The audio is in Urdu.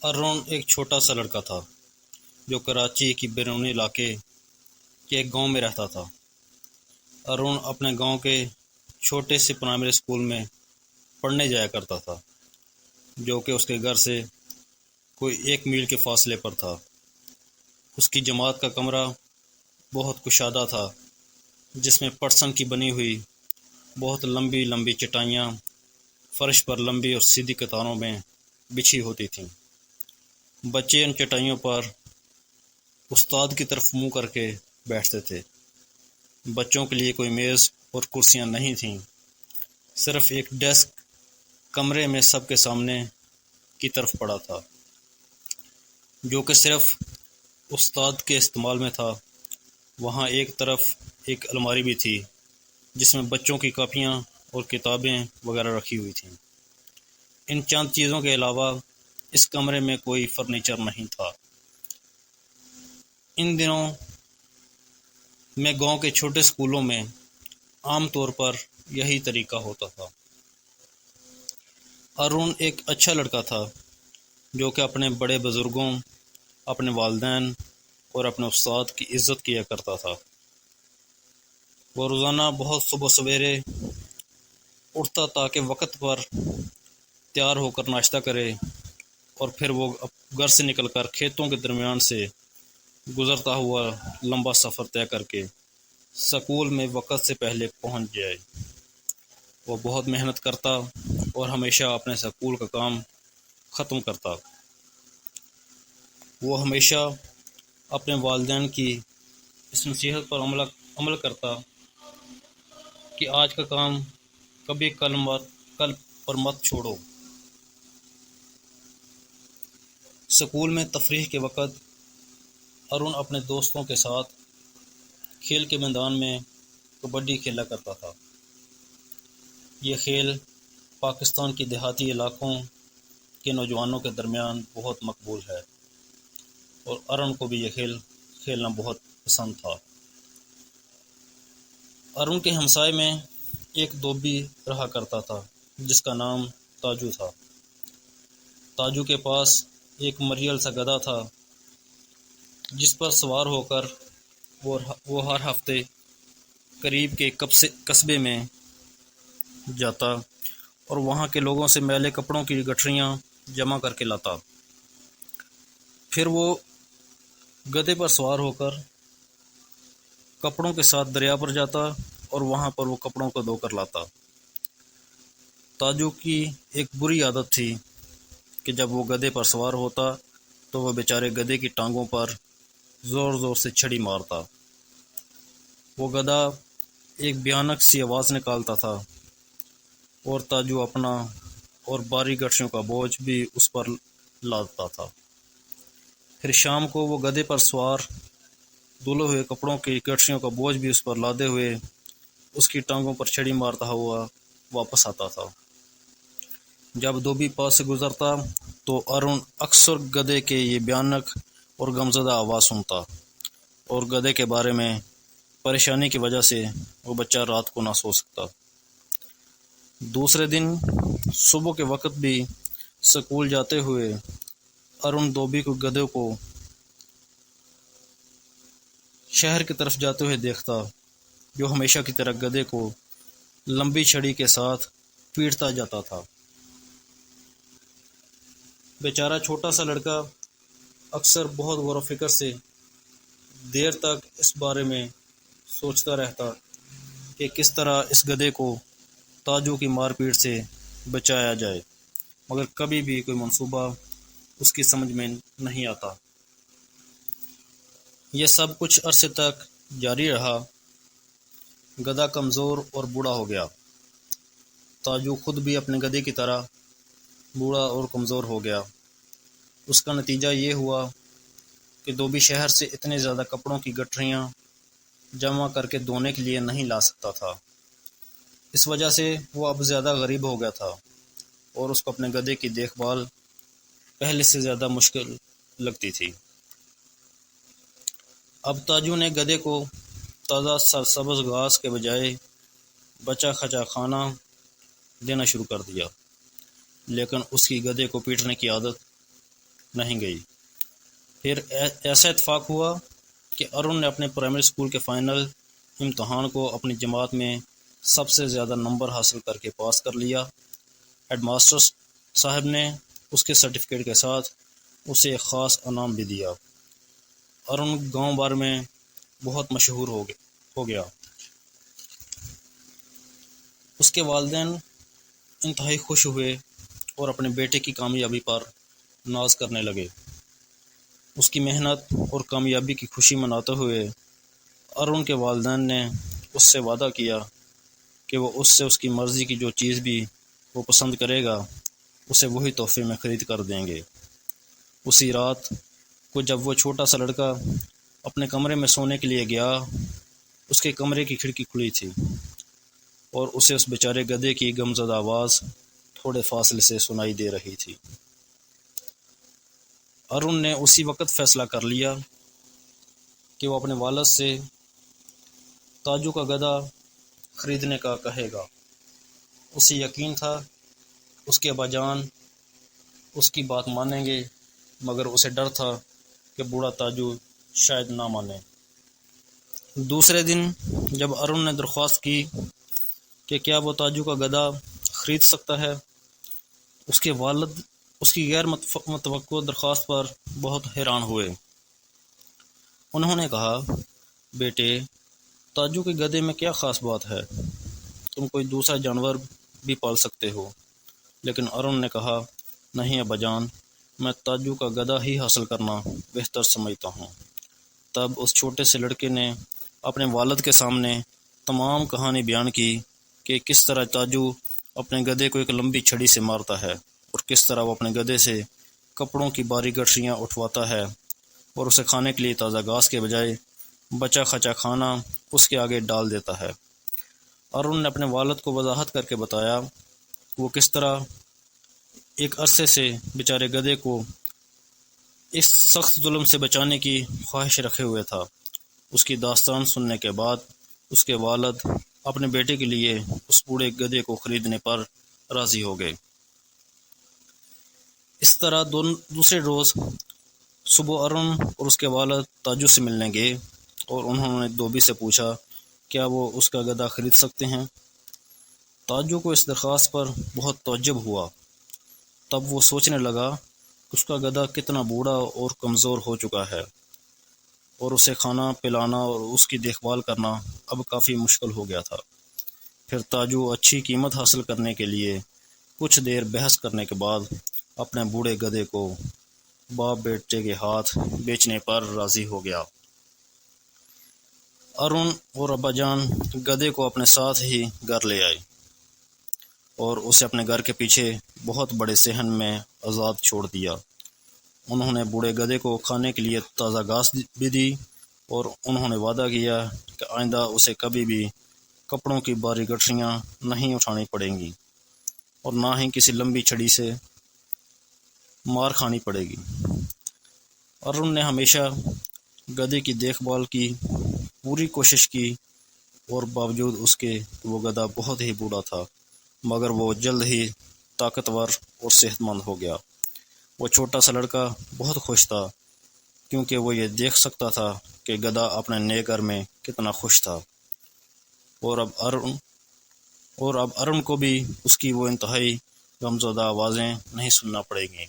ارون ایک چھوٹا سا لڑکا تھا جو کراچی کی بیرونی علاقے کے ایک گاؤں میں رہتا تھا۔ ارون اپنے گاؤں کے چھوٹے سے پرائمری اسکول میں پڑھنے جایا کرتا تھا، جو کہ اس کے گھر سے کوئی 1 میل کے فاصلے پر تھا۔ اس کی جماعت کا کمرہ بہت کشادہ تھا، جس میں پٹسن کی بنی ہوئی بہت لمبی لمبی چٹائیاں فرش پر لمبی اور سیدھی قطاروں میں بچھی ہوتی تھیں۔ بچے ان چٹائیوں پر استاد کی طرف منہ کر کے بیٹھتے تھے۔ بچوں کے لیے کوئی میز اور کرسیاں نہیں تھیں، صرف ایک ڈیسک کمرے میں سب کے سامنے کی طرف پڑا تھا، جو کہ صرف استاد کے استعمال میں تھا۔ وہاں ایک طرف ایک الماری بھی تھی، جس میں بچوں کی کاپیاں اور کتابیں وغیرہ رکھی ہوئی تھیں۔ ان چند چیزوں کے علاوہ اس کمرے میں کوئی فرنیچر نہیں تھا۔ ان دنوں میں گاؤں کے چھوٹے اسکولوں میں عام طور پر یہی طریقہ ہوتا تھا۔ ارون ایک اچھا لڑکا تھا، جو کہ اپنے بڑے بزرگوں، اپنے والدین اور اپنے استاد کی عزت کیا کرتا تھا۔ وہ روزانہ بہت صبح سویرے اٹھتا تاکہ وقت پر تیار ہو کر ناشتہ کرے، اور پھر وہ گھر سے نکل کر کھیتوں کے درمیان سے گزرتا ہوا لمبا سفر طے کر کے اسکول میں وقت سے پہلے پہنچ جائے۔ وہ بہت محنت کرتا اور ہمیشہ اپنے اسکول کا کام ختم کرتا۔ وہ ہمیشہ اپنے والدین کی اس نصیحت پر عمل کرتا کہ آج کا کام کبھی کل پر مت چھوڑو۔ اسکول میں تفریح کے وقت ارون اپنے دوستوں کے ساتھ کھیل کے میدان میں کبڈی کھیلا کرتا تھا۔ یہ کھیل پاکستان کی دیہاتی علاقوں کے نوجوانوں کے درمیان بہت مقبول ہے، اور ارون کو بھی یہ کھیل کھیلنا بہت پسند تھا۔ ارون کے ہمسائے میں ایک دھوبی رہا کرتا تھا، جس کا نام تاجو تھا۔ تاجو کے پاس ایک مریل سا گدھا تھا، جس پر سوار ہو کر وہ ہر ہفتے قریب کے قصبے میں جاتا اور وہاں کے لوگوں سے میلے کپڑوں کی گٹھریاں جمع کر کے لاتا۔ پھر وہ گدھے پر سوار ہو کر کپڑوں کے ساتھ دریا پر جاتا اور وہاں پر وہ کپڑوں کو دھو کر لاتا۔ تاجو کی ایک بری عادت تھی کہ جب وہ گدھے پر سوار ہوتا تو وہ بیچارے گدھے کی ٹانگوں پر زور زور سے چھڑی مارتا۔ وہ گدھا ایک بھیانک سی آواز نکالتا تھا، اور تاجو اپنا اور باری گٹھریوں کا بوجھ بھی اس پر لاتا تھا۔ پھر شام کو وہ گدھے پر سوار دھلے ہوئے کپڑوں کی گٹھریوں کا بوجھ بھی اس پر لادے ہوئے اس کی ٹانگوں پر چھڑی مارتا ہوا واپس آتا تھا۔ جب دھوبی پاس سے گزرتا تو ارون اکثر گدھے کے یہ بھیانک اور غمزدہ آواز سنتا، اور گدھے کے بارے میں پریشانی کی وجہ سے وہ بچہ رات کو نہ سو سکتا۔ دوسرے دن صبح کے وقت بھی اسکول جاتے ہوئے ارون دھوبی کو گدھے کو شہر کی طرف جاتے ہوئے دیکھتا، جو ہمیشہ کی طرح گدھے کو لمبی چھڑی کے ساتھ پیٹتا جاتا تھا۔ بیچارہ چھوٹا سا لڑکا اکثر بہت غور و فکر سے دیر تک اس بارے میں سوچتا رہتا کہ کس طرح اس گدھے کو تاجو کی مار پیٹ سے بچایا جائے، مگر کبھی بھی کوئی منصوبہ اس کی سمجھ میں نہیں آتا۔ یہ سب کچھ عرصے تک جاری رہا۔ گدھا کمزور اور بوڑھا ہو گیا۔ تاجو خود بھی اپنے گدھے کی طرح بوڑھا اور کمزور ہو گیا۔ اس کا نتیجہ یہ ہوا کہ دھوبی شہر سے اتنے زیادہ کپڑوں کی گٹھریاں جمع کر کے دھونے کے لیے نہیں لا سکتا تھا۔ اس وجہ سے وہ اب زیادہ غریب ہو گیا تھا، اور اس کو اپنے گدھے کی دیکھ بھال پہلے سے زیادہ مشکل لگتی تھی۔ اب تاجو نے گدھے کو تازہ سرسبز گھاس کے بجائے بچا کھچا کھانا دینا شروع کر دیا، لیکن اس کی گدھے کو پیٹنے کی عادت نہیں گئی۔ پھر ایسا اتفاق ہوا کہ ارون نے اپنے پرائمری اسکول کے فائنل امتحان کو اپنی جماعت میں سب سے زیادہ نمبر حاصل کر کے پاس کر لیا۔ ہیڈ ماسٹر صاحب نے اس کے سرٹیفکیٹ کے ساتھ اسے ایک خاص انعام بھی دیا۔ ارون گاؤں بھر میں بہت مشہور ہو گیا۔ اس کے والدین انتہائی خوش ہوئے اور اپنے بیٹے کی کامیابی پر ناز کرنے لگے۔ اس کی محنت اور کامیابی کی خوشی مناتے ہوئے ارون کے والدین نے اس سے وعدہ کیا کہ وہ اس کی مرضی کی جو چیز بھی وہ پسند کرے گا اسے وہی تحفے میں خرید کر دیں گے۔ اسی رات کو جب وہ چھوٹا سا لڑکا اپنے کمرے میں سونے کے لیے گیا، اس کے کمرے کی کھڑکی کھلی تھی اور اسے اس بیچارے گدھے کی غمزدہ آواز تھوڑے فاصلے سے سنائی دے رہی تھی۔ ارون نے اسی وقت فیصلہ کر لیا کہ وہ اپنے والد سے تاجو کا گدھا خریدنے کا کہے گا۔ اسے یقین تھا اس کے ابا جان اس کی بات مانیں گے، مگر اسے ڈر تھا کہ بوڑھا تاجو شاید نہ مانے۔ دوسرے دن جب ارون نے درخواست کی کہ کیا وہ تاجو کا گدھا خرید سکتا ہے، اس کے والد اس کی غیر متوقع درخواست پر بہت حیران ہوئے۔ انہوں نے کہا، بیٹے، تاجو کے گدھے میں کیا خاص بات ہے؟ تم کوئی دوسرا جانور بھی پال سکتے ہو۔ لیکن ارون نے کہا، نہیں ابا جان، میں تاجو کا گدھا ہی حاصل کرنا بہتر سمجھتا ہوں۔ تب اس چھوٹے سے لڑکے نے اپنے والد کے سامنے تمام کہانی بیان کی کہ کس طرح تاجو اپنے گدھے کو ایک لمبی چھڑی سے مارتا ہے اور کس طرح وہ اپنے گدھے سے کپڑوں کی باری گٹھریاں اٹھواتا ہے اور اسے کھانے کے لیے تازہ گھاس کے بجائے بچا کھچا کھانا اس کے آگے ڈال دیتا ہے۔ ارون نے اپنے والد کو وضاحت کر کے بتایا کہ وہ کس طرح ایک عرصے سے بیچارے گدھے کو اس سخت ظلم سے بچانے کی خواہش رکھے ہوئے تھا۔ اس کی داستان سننے کے بعد اس کے والد اپنے بیٹے کے لیے اس بوڑھے گدھے کو خریدنے پر راضی ہو گئے۔ اس طرح دوسرے روز صبح ارون اور اس کے والد تاجو سے ملنے گئے اور انہوں نے دھوبی سے پوچھا کیا وہ اس کا گدھا خرید سکتے ہیں۔ تاجو کو اس درخواست پر بہت تعجب ہوا۔ تب وہ سوچنے لگا کہ اس کا گدھا کتنا بوڑھا اور کمزور ہو چکا ہے اور اسے کھانا پلانا اور اس کی دیکھ بھال کرنا اب کافی مشکل ہو گیا تھا۔ پھر تاجو اچھی قیمت حاصل کرنے کے لیے کچھ دیر بحث کرنے کے بعد اپنے بوڑھے گدھے کو باپ بیٹے کے ہاتھ بیچنے پر راضی ہو گیا۔ ارون اور ابا جان گدھے کو اپنے ساتھ ہی گھر لے آئے اور اسے اپنے گھر کے پیچھے بہت بڑے صحن میں آزاد چھوڑ دیا۔ انہوں نے بوڑھے گدھے کو کھانے کے لیے تازہ گھاس بھی دی اور انہوں نے وعدہ کیا کہ آئندہ اسے کبھی بھی کپڑوں کی باری گٹھریاں نہیں اٹھانی پڑیں گی اور نہ ہی کسی لمبی چھڑی سے مار کھانی پڑے گی۔ ارون نے ہمیشہ گدھے کی دیکھ بھال کی پوری کوشش کی اور باوجود اس کے وہ گدھا بہت ہی بوڑھا تھا، مگر وہ جلد ہی طاقتور اور صحت مند ہو گیا۔ وہ چھوٹا سا لڑکا بہت خوش تھا کیونکہ وہ یہ دیکھ سکتا تھا کہ گدھا اپنے نئے گھر میں کتنا خوش تھا، اور اب ارون کو بھی اس کی وہ انتہائی غمزدہ آوازیں نہیں سننا پڑیں گی۔